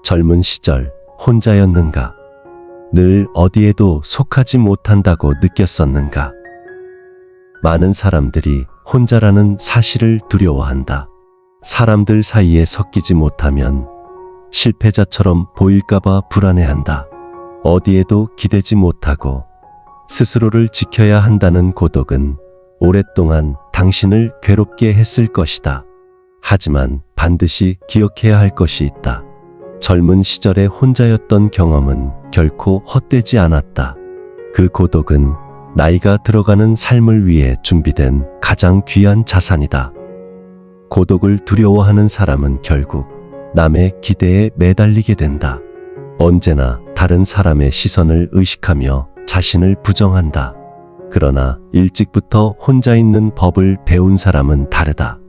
젊은 시절 혼자였는가? 늘 어디에도 속하지 못한다고 느꼈었는가? 많은 사람들이 혼자라는 사실을 두려워한다. 사람들 사이에 섞이지 못하면 실패자처럼 보일까봐 불안해한다. 어디에도 기대지 못하고 스스로를 지켜야 한다는 고독은 오랫동안 당신을 괴롭게 했을 것이다. 하지만 반드시 기억해야 할 것이 있다. 젊은 시절에 혼자였던 경험은 결코 헛되지 않았다. 그 고독은 나이가 들어가는 삶을 위해 준비된 가장 귀한 자산이다. 고독을 두려워하는 사람은 결국 남의 기대에 매달리게 된다. 언제나 다른 사람의 시선을 의식하며 자신을 부정한다. 그러나 일찍부터 혼자 있는 법을 배운 사람은 다르다.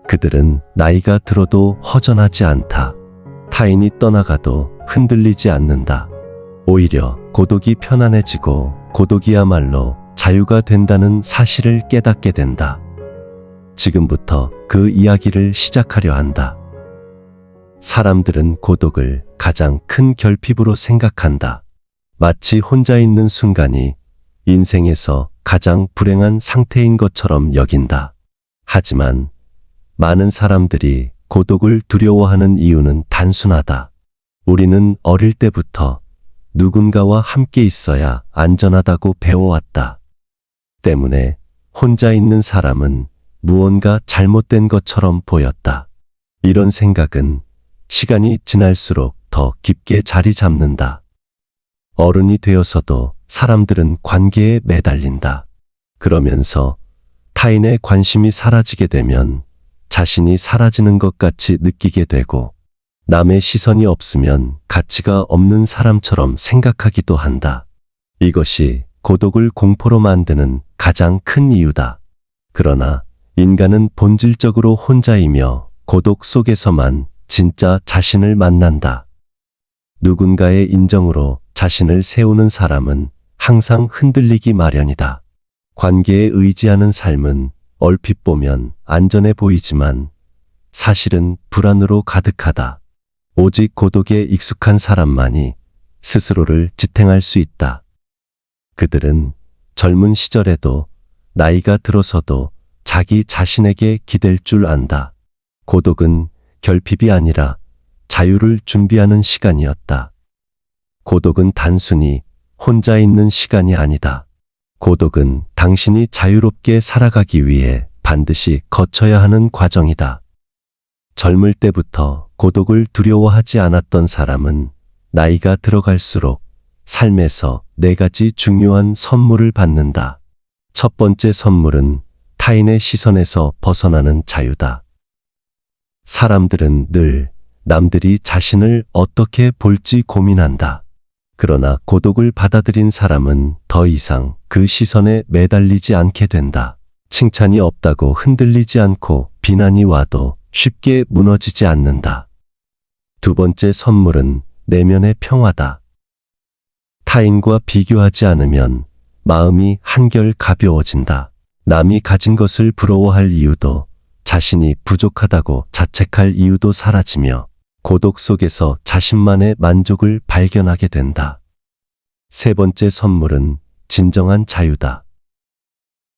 그들은 나이가 들어도 허전하지 않다. 타인이 떠나가도 흔들리지 않는다. 오히려 고독이 편안해지고 고독이야말로 자유가 된다는 사실을 깨닫게 된다. 지금부터 그 이야기를 시작하려 한다. 사람들은 고독을 가장 큰 결핍으로 생각한다. 마치 혼자 있는 순간이 인생에서 가장 불행한 상태인 것처럼 여긴다. 하지만 많은 사람들이 고독을 두려워하는 이유는 단순하다. 우리는 어릴 때부터 누군가와 함께 있어야 안전하다고 배워왔다. 때문에 혼자 있는 사람은 무언가 잘못된 것처럼 보였다. 이런 생각은 시간이 지날수록 더 깊게 자리 잡는다. 어른이 되어서도 사람들은 관계에 매달린다. 그러면서 타인의 관심이 사라지게 되면 자신이 사라지는 것 같이 느끼게 되고 남의 시선이 없으면 가치가 없는 사람처럼 생각하기도 한다. 이것이 고독을 공포로 만드는 가장 큰 이유다. 그러나 인간은 본질적으로 혼자이며 고독 속에서만 진짜 자신을 만난다. 누군가의 인정으로 자신을 세우는 사람은 항상 흔들리기 마련이다. 관계에 의지하는 삶은 얼핏 보면 안전해 보이지만 사실은 불안으로 가득하다. 오직 고독에 익숙한 사람만이 스스로를 지탱할 수 있다. 그들은 젊은 시절에도 나이가 들어서도 자기 자신에게 기댈 줄 안다. 고독은 결핍이 아니라 자유를 준비하는 시간이었다. 고독은 단순히 혼자 있는 시간이 아니다. 고독은 당신이 자유롭게 살아가기 위해 반드시 거쳐야 하는 과정이다. 젊을 때부터 고독을 두려워하지 않았던 사람은 나이가 들어갈수록 삶에서 4가지 중요한 선물을 받는다. 첫 번째 선물은 타인의 시선에서 벗어나는 자유다. 사람들은 늘 남들이 자신을 어떻게 볼지 고민한다. 그러나 고독을 받아들인 사람은 더 이상 그 시선에 매달리지 않게 된다. 칭찬이 없다고 흔들리지 않고 비난이 와도 쉽게 무너지지 않는다. 두 번째 선물은 내면의 평화다. 타인과 비교하지 않으면 마음이 한결 가벼워진다. 남이 가진 것을 부러워할 이유도 자신이 부족하다고 자책할 이유도 사라지며 고독 속에서 자신만의 만족을 발견하게 된다. 세 번째 선물은 진정한 자유다.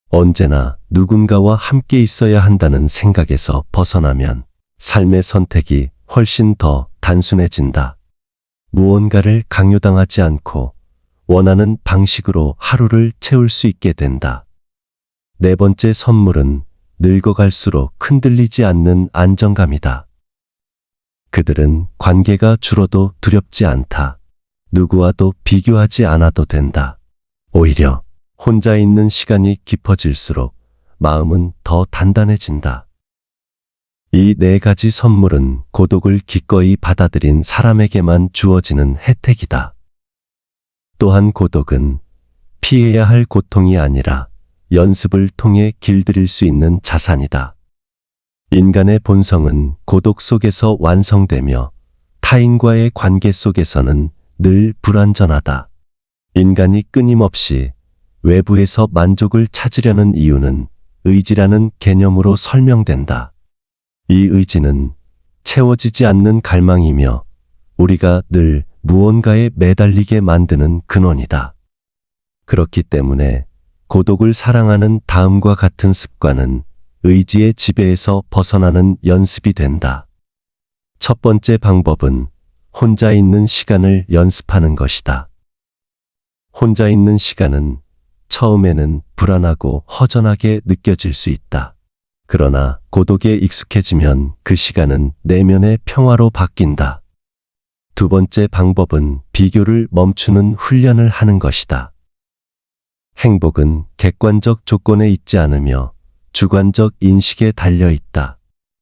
언제나 누군가와 함께 있어야 한다는 생각에서 벗어나면 삶의 선택이 훨씬 더 단순해진다. 무언가를 강요당하지 않고 원하는 방식으로 하루를 채울 수 있게 된다. 네 번째 선물은 늙어갈수록 흔들리지 않는 안정감이다. 그들은 관계가 줄어도 두렵지 않다. 누구와도 비교하지 않아도 된다. 오히려 혼자 있는 시간이 깊어질수록 마음은 더 단단해진다. 이 4가지 선물은 고독을 기꺼이 받아들인 사람에게만 주어지는 혜택이다. 또한 고독은 피해야 할 고통이 아니라 연습을 통해 길들일 수 있는 자산이다. 인간의 본성은 고독 속에서 완성되며 타인과의 관계 속에서는 늘 불완전하다. 인간이 끊임없이 외부에서 만족을 찾으려는 이유는 의지라는 개념으로 설명된다. 이 의지는 채워지지 않는 갈망이며 우리가 늘 무언가에 매달리게 만드는 근원이다. 그렇기 때문에 고독을 사랑하는 다음과 같은 습관은 의지의 지배에서 벗어나는 연습이 된다. 첫 번째 방법은 혼자 있는 시간을 연습하는 것이다. 혼자 있는 시간은 처음에는 불안하고 허전하게 느껴질 수 있다. 그러나 고독에 익숙해지면 그 시간은 내면의 평화로 바뀐다. 두 번째 방법은 비교를 멈추는 훈련을 하는 것이다. 행복은 객관적 조건에 있지 않으며 주관적 인식에 달려 있다.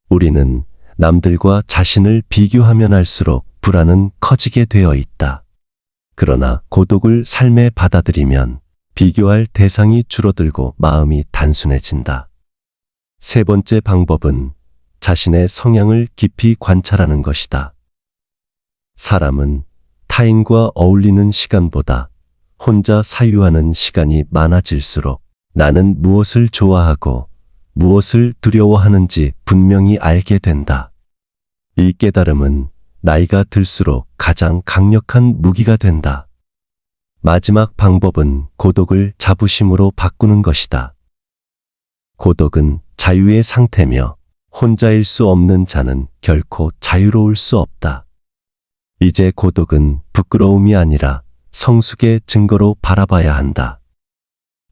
우리는 남들과 자신을 비교하면 할수록 불안은 커지게 되어 있다. 그러나 고독을 삶에 받아들이면 비교할 대상이 줄어들고 마음이 단순해진다. 세 번째 방법은 자신의 성향을 깊이 관찰하는 것이다. 사람은 타인과 어울리는 시간보다 혼자 사유하는 시간이 많아질수록 나는 무엇을 좋아하고 무엇을 두려워하는지 분명히 알게 된다. 이 깨달음은 나이가 들수록 가장 강력한 무기가 된다. 마지막 방법은 고독을 자부심으로 바꾸는 것이다. 고독은 자유의 상태며 혼자일 수 없는 자는 결코 자유로울 수 없다. 이제 고독은 부끄러움이 아니라 성숙의 증거로 바라봐야 한다.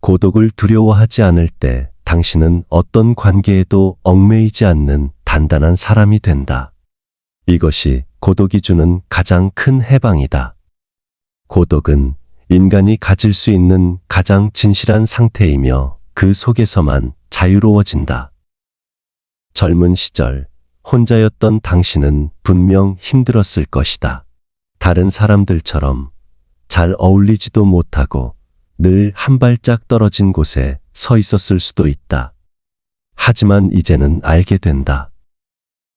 고독을 두려워하지 않을 때 당신은 어떤 관계에도 얽매이지 않는 단단한 사람이 된다. 이것이 고독이 주는 가장 큰 해방이다. 고독은 인간이 가질 수 있는 가장 진실한 상태이며 그 속에서만 자유로워진다. 젊은 시절 혼자였던 당신은 분명 힘들었을 것이다. 다른 사람들처럼 잘 어울리지도 못하고 늘 한 발짝 떨어진 곳에 서 있었을 수도 있다. 하지만 이제는 알게 된다.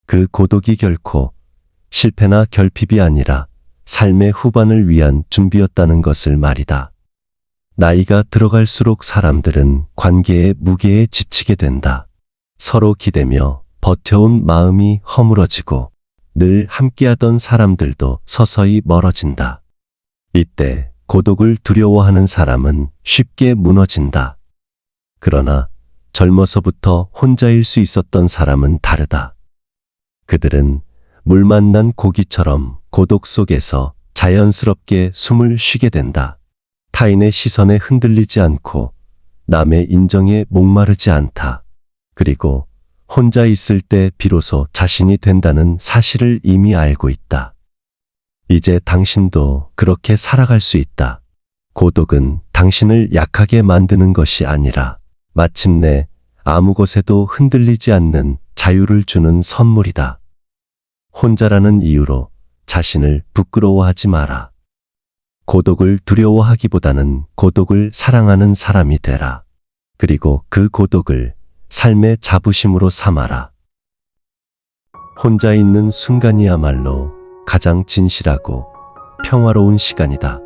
그 고독이 결코 실패나 결핍이 아니라 삶의 후반을 위한 준비였다는 것을 말이다. 나이가 들어갈수록 사람들은 관계의 무게에 지치게 된다. 서로 기대며 버텨온 마음이 허물어지고 늘 함께하던 사람들도 서서히 멀어진다. 이때 고독을 두려워하는 사람은 쉽게 무너진다. 그러나 젊어서부터 혼자일 수 있었던 사람은 다르다. 그들은 물 만난 고기처럼 고독 속에서 자연스럽게 숨을 쉬게 된다. 타인의 시선에 흔들리지 않고 남의 인정에 목마르지 않다. 그리고 혼자 있을 때 비로소 자신이 된다는 사실을 이미 알고 있다. 이제 당신도 그렇게 살아갈 수 있다. 고독은 당신을 약하게 만드는 것이 아니라 마침내 아무 곳에도 흔들리지 않는 자유를 주는 선물이다. 혼자라는 이유로 자신을 부끄러워하지 마라. 고독을 두려워하기보다는 고독을 사랑하는 사람이 되라. 그리고 그 고독을 삶의 자부심으로 삼아라. 혼자 있는 순간이야말로 가장 진실하고 평화로운 시간이다.